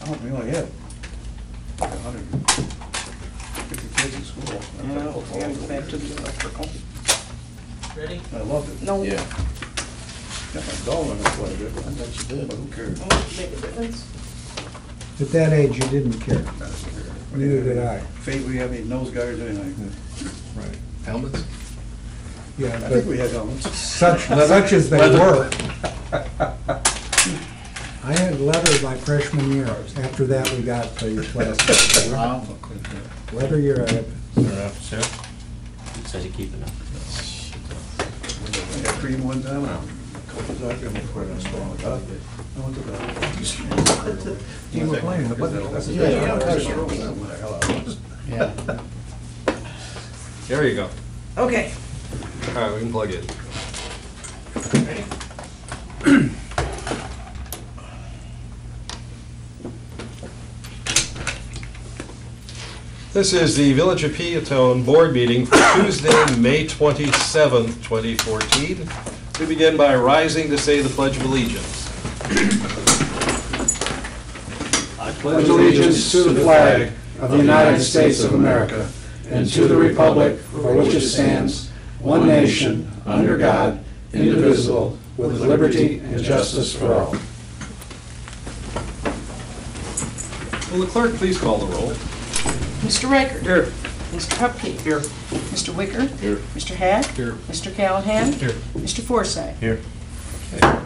Oh, we only had like 150 kids in school. Yeah, we gotta go back to the electrical. Ready? I loved it. No. Yeah. Got my dog on it quite a bit, I bet you did. but who cares? Oh, make a difference. At that age, you didn't care. Neither did I. Fate, we have any nose guards or anything. Right. Helmets? Yeah, I think we but had helmets. such as they were. I had leather my freshman year. After that, we got the plastic. Wow. Leather year, I had. Sarah? Says you keep it up. I had cream one time. Coaches out there, and put it on strong top. I went to the. You were playing, but That's Yeah, yeah, what that's the hell I was. Yeah. There you go. Okay. All right, we can plug in. Ready? This is the Village of Peotone Board Meeting for Tuesday, May 27th, 2014. We begin by rising to say the Pledge of Allegiance. I pledge allegiance to the flag of the United States of America and to the republic for which it stands, one nation, under God, indivisible, with liberty and justice for all. Will the clerk please call the roll? Mr. Riker. Here. Mr. Hupkey. Here. Mr. Wicker. Here. Mr. Hack. Here. Mr. Callahan. Here. Mr. Forsythe. Here.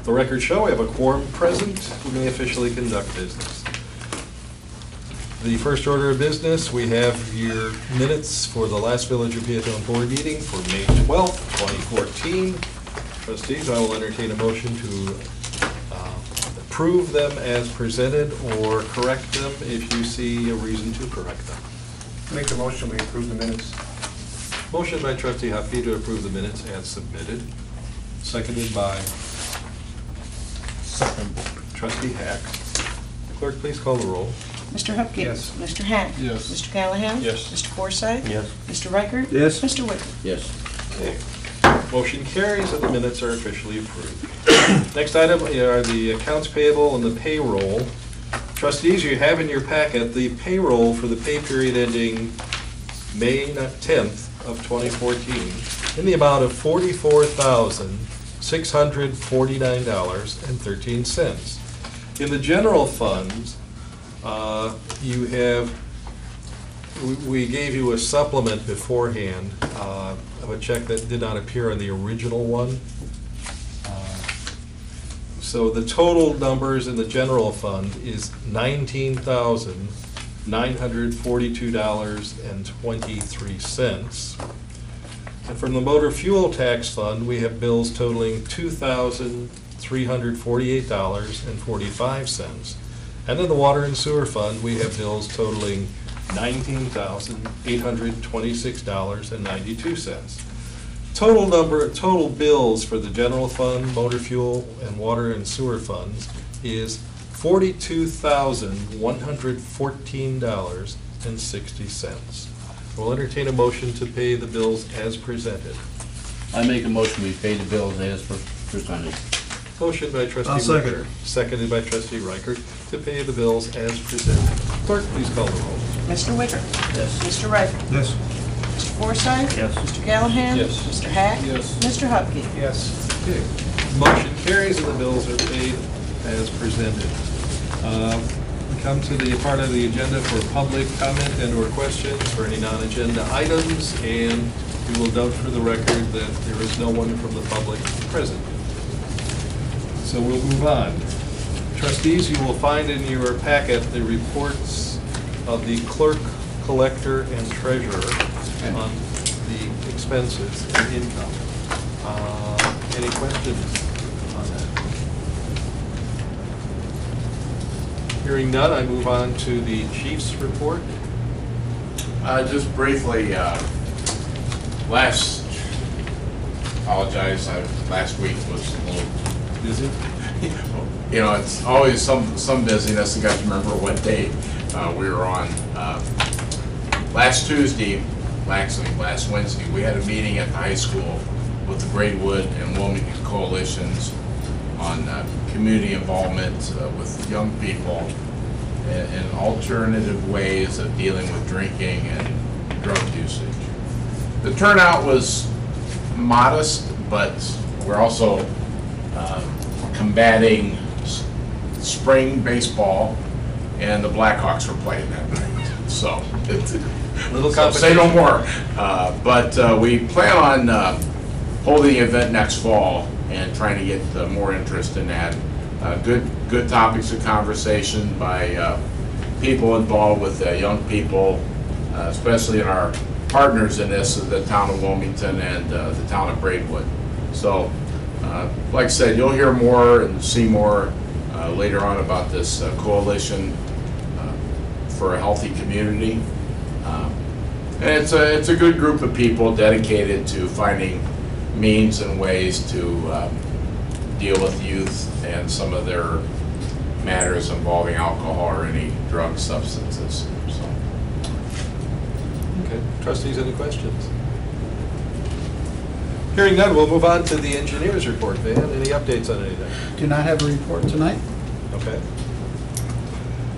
The record show we have a quorum present. We may officially conduct business. The first order of business, we have your minutes for the last Village of Peotone Board meeting for May 12th, 2014. Trustees, I will entertain a motion to approve them as presented or correct them if you see a reason to correct them. Make the motion, we approve the minutes. Motion by Trustee Huffey to approve the minutes as submitted. Seconded by Trustee Hack. Clerk, please call the roll. Mr. Hupkey. Yes. Mr. Hack. Yes. Mr. Callahan. Yes. Mr. Forsythe. Yes. Mr. Riker. Yes. Mr. Wicker. Yes. Okay. Motion carries and the minutes are officially approved. Next item are the accounts payable and the payroll. Trustees, you have in your packet the payroll for the pay period ending May 10th of 2014 in the amount of $44,649.13. In the general funds, you have, we gave you a supplement beforehand of a check that did not appear on the original one. So the total numbers in the general fund is $19,942.23. And from the motor fuel tax fund, we have bills totaling $2,348.45. And in the water and sewer fund, we have bills totaling $19,826.92. Total bills for the general fund, motor fuel, and water and sewer funds is $42,114.60. We'll entertain a motion to pay the bills as presented. I make a motion, we pay the bills as presented. Motion by Trustee I'll second Wicker, it. seconded by Trustee Reichert, to pay the bills as presented. Clerk, please call the roll. Mr. Wicker. Yes. Mr. Riker. Yes. Mr. Forsythe. Yes. Mr. Callahan. Yes. Mr. Hack. Yes. Mr. Hupkey. Yes. Okay. Motion carries and the bills are paid as presented. We come to the part of the agenda for public comment and/or questions for any non-agenda items, and we will note for the record that there is no one from the public present. So we'll move on. Trustees, you will find in your packet the reports of the clerk, collector, and treasurer on the expenses and income. Any questions on that? Hearing none, I move on to the chief's report. Just briefly, last week was a little, Busy? you know, it's always some busyness. I got to remember what day we were on. Last Wednesday, we had a meeting at the high school with the Braidwood and Wilmington coalitions on community involvement with young people alternative ways of dealing with drinking and drug usage. The turnout was modest, but we're also combating spring baseball, and the Blackhawks were playing that night. So, Little so say no more. But we plan on holding the event next fall and trying to get more interest in that. Good topics of conversation by people involved with young people, especially in our partners in this, the town of Wilmington and the town of Braidwood. So, like I said, you'll hear more and see more later on about this coalition for a healthy community. And it's a good group of people dedicated to finding means and ways to deal with youth and some of their matters involving alcohol or any drug substances. So. Okay, trustees, any questions? Hearing none, we'll move on to the engineer's report. Van, any updates on anything? Do not have a report tonight? Okay.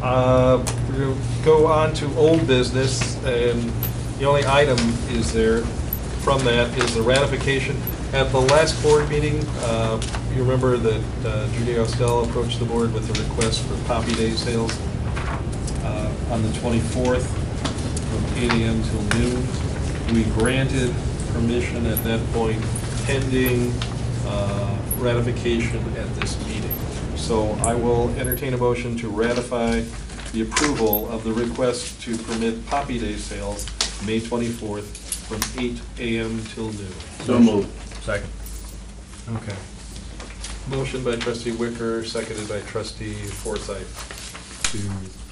We're going to go on to old business, and the only item is there from that is the ratification. At the last board meeting, you remember that Judy Ostell approached the board with a request for Poppy Day sales on the 24th from 8 a.m. till noon. We granted permission at that point pending ratification at this meeting. So I will entertain a motion to ratify the approval of the request to permit Poppy Day sales May 24th from 8 a.m. till noon. So moved. Second. Okay. Motion by trustee Wicker, seconded by trustee Forsythe to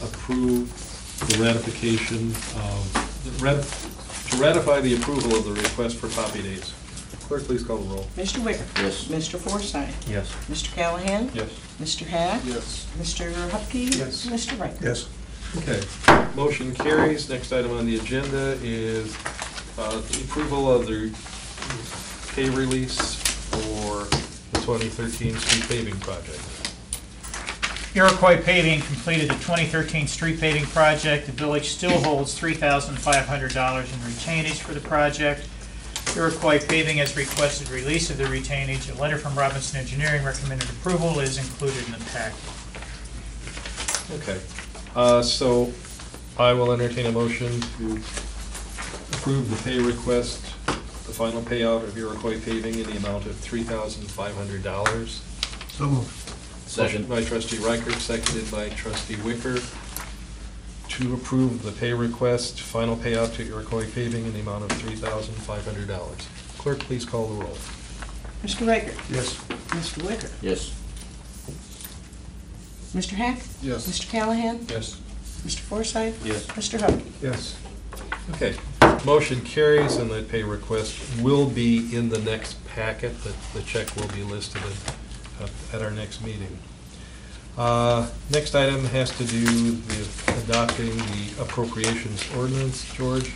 approve the ratification of, to ratify the approval of the request for Poppy Days. Clerk, please call the roll. Mr. Wicker? Yes. Mr. Forsythe? Yes. Mr. Callahan? Yes. Mr. Hack? Yes. Mr. Hupkey? Yes. Mr. Riker? Yes. Okay, motion carries. Next item on the agenda is the approval of the pay release for the 2013 street paving project. Iroquois Paving completed the 2013 street paving project. The village still holds $3,500 in retainage for the project. Iroquois Paving has requested release of the retainage. A letter from Robinson Engineering recommended approval is included in the packet. Okay, so I will entertain a motion to approve the pay request, the final payout of Iroquois Paving in the amount of $3,500. So moved. Second. Motion by trustee Reichert, seconded by trustee Wicker, to approve the pay request, final payout to Iroquois Paving in the amount of $3,500. Clerk, please call the roll. Mr. Riker? Yes. Mr. Wicker? Yes. Mr. Hack? Yes. Mr. Callahan? Yes. Mr. Forsythe? Yes. Mr. Hupkey? Yes. Okay, motion carries, and that pay request will be in the next packet. The check will be listed at our next meeting. Next item has to do with adopting the appropriations ordinance. George?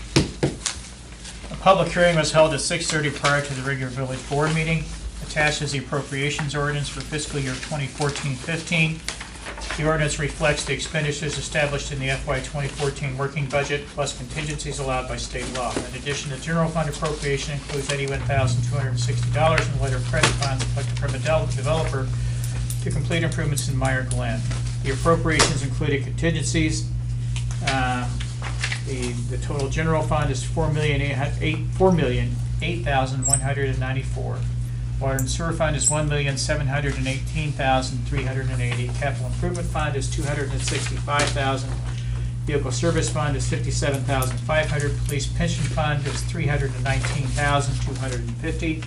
A public hearing was held at 6:30 prior to the regular village board meeting. Attached is the appropriations ordinance for fiscal year 2014-15. The ordinance reflects the expenditures established in the FY 2014 working budget plus contingencies allowed by state law. In addition, the general fund appropriation includes $81,260 in letter of credit funds collected from a developer to complete improvements in Meyer Glen. The appropriations included contingencies. The total general fund is $4,008,194. Water and sewer fund is $1,718,380. Capital improvement fund is $265,000. Vehicle service fund is $57,500. Police pension fund is $319,250.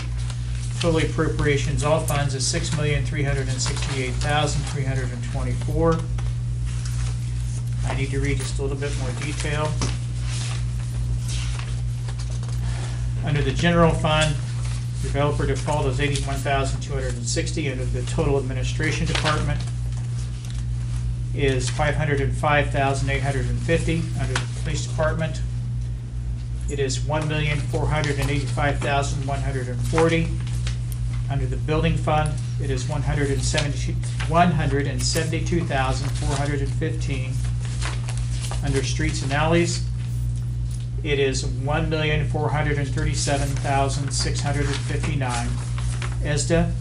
Total appropriations, all funds, is $6,368,324. I need to read just a little bit more detail. Under the general fund, developer default is $81,260. Under the total administration department is $505,850. Under the police department, it is $1,485,140. Under the building fund, it is $172,415. Under streets and alleys, it is $1,437,659. ESDA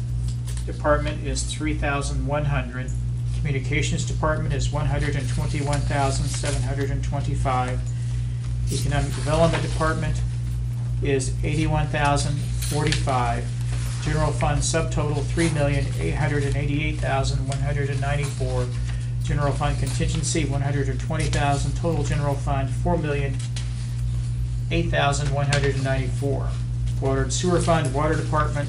department is $3,100. Communications department is $121,725. Economic development department is $81,045. General fund subtotal $3,888,194. General fund contingency $120,000. Total general fund $4,008,194. Water and sewer fund, water department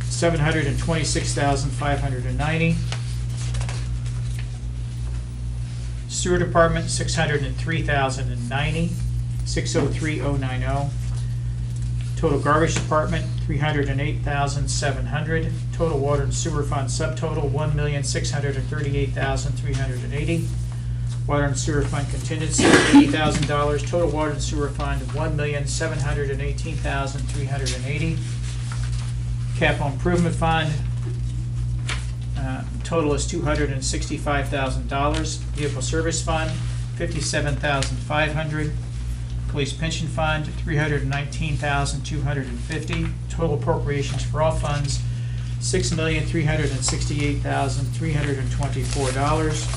$726,590. Sewer department $603,090. 603,090. Total garbage department $308,700. Total water and sewer fund subtotal $1,638,380. Water and sewer fund contingency $80,000. Total water and sewer fund $1,718,380. Capital improvement fund total is $265,000. Vehicle service fund $57,500. Police pension fund $319,250. Total appropriations for all funds $6,368,324.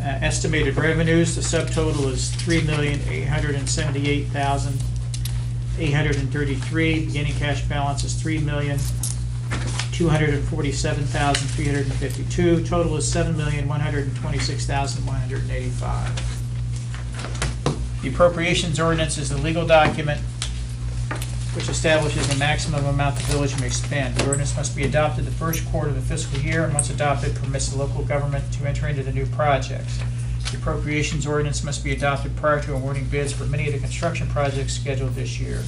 Estimated revenues, the subtotal is $3,878,833. Beginning cash balance is $3,247,352. Total is $7,126,185. The appropriations ordinance is the legal document which establishes the maximum amount the village may spend. The ordinance must be adopted the first quarter of the fiscal year, and once adopted, permits the local government to enter into the new projects. The appropriations ordinance must be adopted prior to awarding bids for many of the construction projects scheduled this year.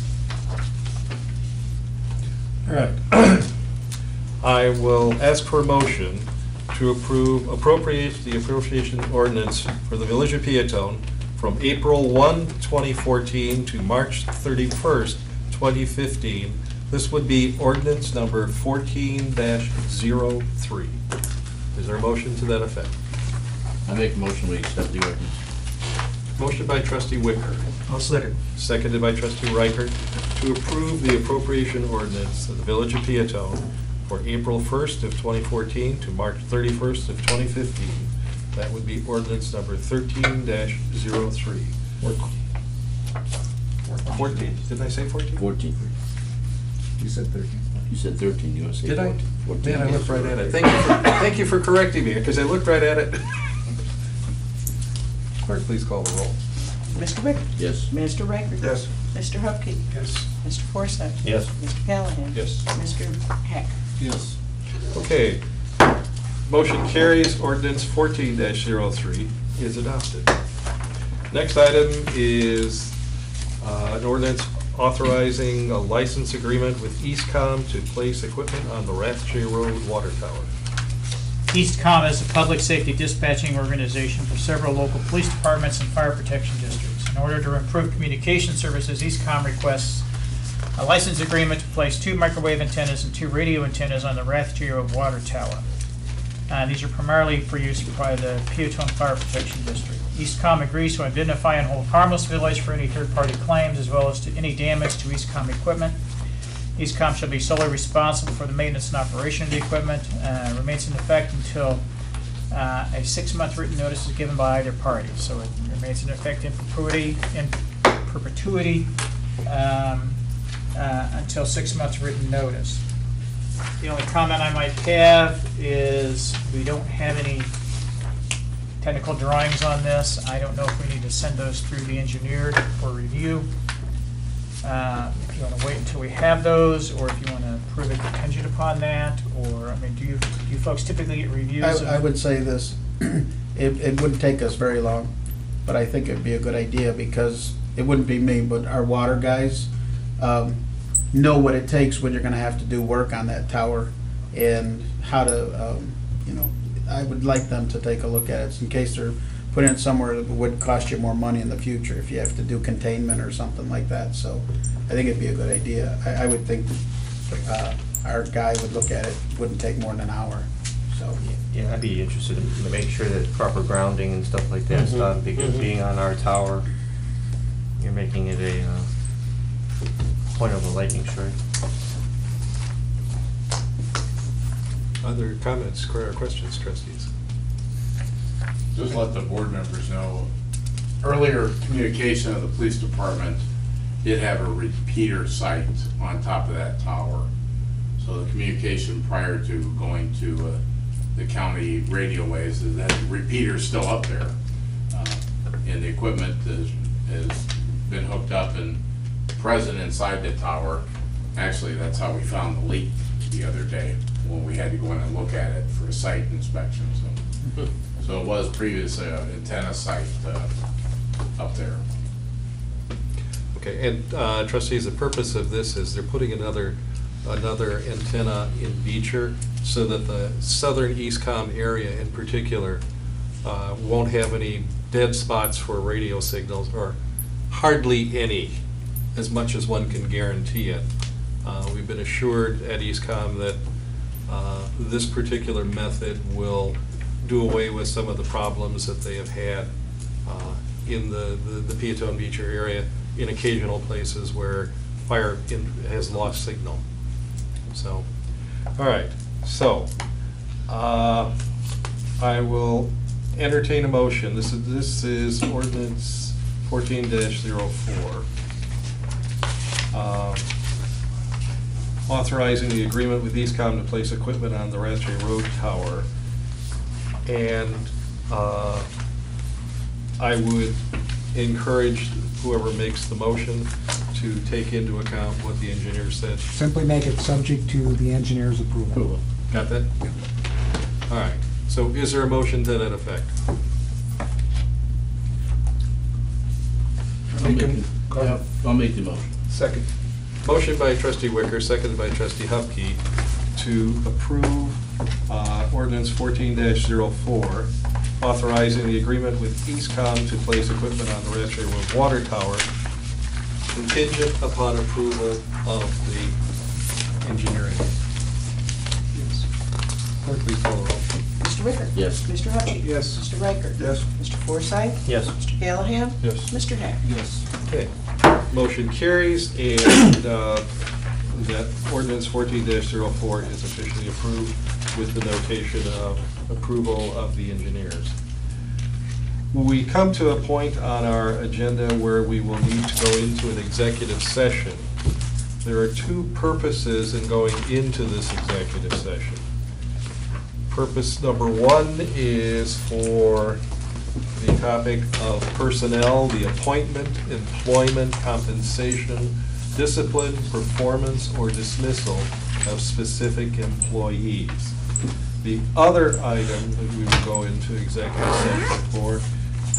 All right. I will ask for a motion to approve the appropriation ordinance for the Village of Peotone from April 1, 2014 to March 31st, 2015. This would be ordinance number 14-03. Is there a motion to that effect? I make a motion, we accept the ordinance. Motion by trustee Wicker. I'll second. Seconded by trustee Reichert to approve the appropriation ordinance of the Village of Peotone for April 1st of 2014 to March 31st of 2015. That would be ordinance number 13-03. 14. Didn't I say 14? 14. You said 13. You said 13, you want to say Did I? 14. Man, I looked right at it. Thank you for correcting me, because I looked right at it. Clerk, please call the roll. Mr. Wicker? Yes. Mr. Reichert? Yes. Mr. Hupkey? Yes. Mr. Forsythe? Yes. Mr. Callahan? Yes. Mr. Heck? Yes. Okay. Motion carries. Ordinance 14-03 is adopted. Next item is an ordinance authorizing a license agreement with Eastcom to place equipment on the Rathje Road water tower. Eastcom is a public safety dispatching organization for several local police departments and fire protection districts. In order to improve communication services, Eastcom requests a license agreement to place 2 microwave antennas and 2 radio antennas on the Rathje Road water tower. These are primarily for use by the Peotone Fire Protection District. Eastcom agrees to indemnify and hold harmless village for any third-party claims as well as to any damage to Eastcom equipment. Eastcom shall be solely responsible for the maintenance and operation of the equipment. Remains in effect until a 6-month written notice is given by either party. So it remains in effect in perpetuity until 6 months written notice. The only comment I might have is we don't have any technical drawings on this. I don't know if we need to send those through the engineer for review. If you want to wait until we have those, or if you want to approve it contingent upon that, or, I mean, do you folks typically get reviews? I would say this, it wouldn't take us very long, but I think it'd be a good idea because it wouldn't be me, but our water guys know what it takes when you're gonna have to do work on that tower and how to, I would like them to take a look at it in case they're putting it somewhere that would cost you more money in the future if you have to do containment or something like that. So I think it'd be a good idea. I would think our guy would look at it, wouldn't take more than an hour, so. Yeah, I'd be interested in make sure that proper grounding and stuff like that stuff, because being on our tower, you're making it a point of a lightning strike. Other comments or questions, trustees? Just let the board members know, earlier communication of the police department did have a repeater site on top of that tower. So the communication prior to going to the county radio waves is that the repeater's still up there. And the equipment has been hooked up and present inside the tower. Actually, that's how we found the leak the other day when we had to go in and look at it for a site inspection. So it was previously an antenna site up there. Okay, and trustees, the purpose of this is they're putting another antenna in Beecher so that the southern EastCom area in particular won't have any dead spots for radio signals, or hardly any, as much as one can guarantee it. We've been assured at EastCom that this particular method will do away with some of the problems that they have had in the Peotone Beecher area in occasional places where fire has lost signal. So, all right, so I will entertain a motion. This is ordinance 14-04. Authorizing the agreement with EastCom to place equipment on the Rattray Road Tower. And I would encourage whoever makes the motion to take into account what the engineer said. Simply make it subject to the engineer's approval. Got that? All right, so is there a motion to that effect? I'll make the motion. Second. Motion by trustee Wicker, seconded by trustee Hupkey, to approve ordinance 14-04, authorizing the agreement with EastCom to place equipment on the Rattray Road Water Tower, contingent upon approval of the engineering. Yes. Clerk, please call the roll. Mr. Wicker? Yes. Mr. Hupkey? Yes. Mr. Riker? Yes. Mr. Forsythe? Yes. Mr. Callahan? Yes. Mr. Hack? Yes. Okay. Motion carries, and that ordinance 14-04 is officially approved with the notation of approval of the engineers. We come to a point on our agenda where we will need to go into an executive session. There are two purposes in going into this executive session. Purpose number one is for the topic of personnel, the appointment, employment, compensation, discipline, performance, or dismissal of specific employees. The other item that we will go into executive session for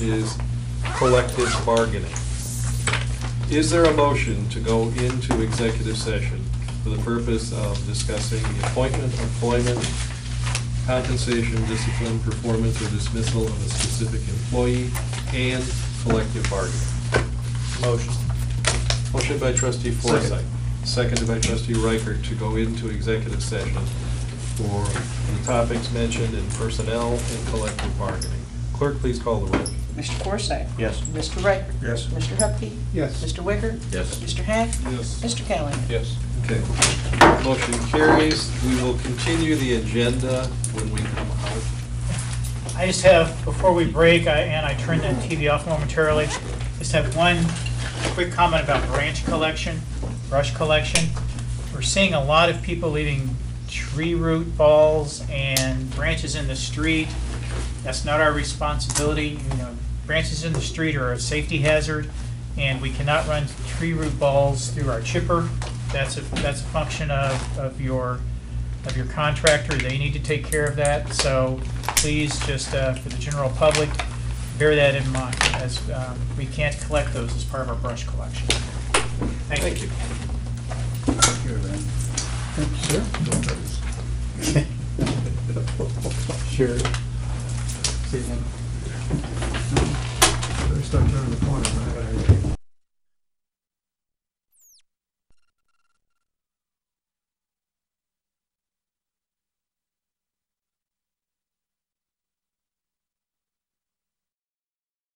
is collective bargaining. Is there a motion to go into executive session for the purpose of discussing the appointment, employment, compensation, discipline, performance, or dismissal of a specific employee, and collective bargaining? Motion. Motion by trustee Forsythe, seconded by trustee Reichert to go into executive session for the topics mentioned in personnel and collective bargaining. Clerk, please call the roll. Mr. Forsythe? Yes. Mr. Riker? Yes. Mr. Hupkey? Yes. Mr. Wicker? Yes. Mr. Hack? Yes. Mr. Callahan? Yes. Okay. Motion carries. We will continue the agenda when we come out. I just have, before we break, and I turn that TV off momentarily, just have one quick comment about branch collection, brush collection. We're seeing a lot of people leaving tree root balls and branches in the street. That's not our responsibility. You know, branches in the street are a safety hazard, and we cannot run tree root balls through our chipper. That's a function of your contractor. They need to take care of that. So please, just for the general public, bear that in mind, as we can't collect those as part of our brush collection. Thank you. Here, then. Thank you, sir. Sure. Better start turning the